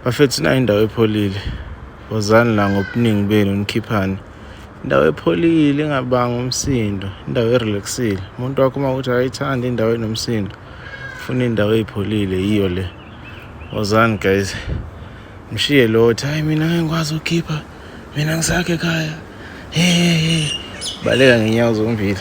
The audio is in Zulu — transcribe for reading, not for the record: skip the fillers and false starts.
Bafethu nayo indawo epholile. Wozani la ngobuningi benu nikhiphane. Indawo epholile engabanga umsindo, indawo erelaxile. Umuntu wakho uma uthi ayithanda indawo enomsindo, ufuna indawo ey'pholile, yiyo le. Wozani guys. Mshiye lothi, hayi mina ngeke ngikwazi ukukhipha. Mina ngisakhe ekhaya. Baleka ngenyawo zombili.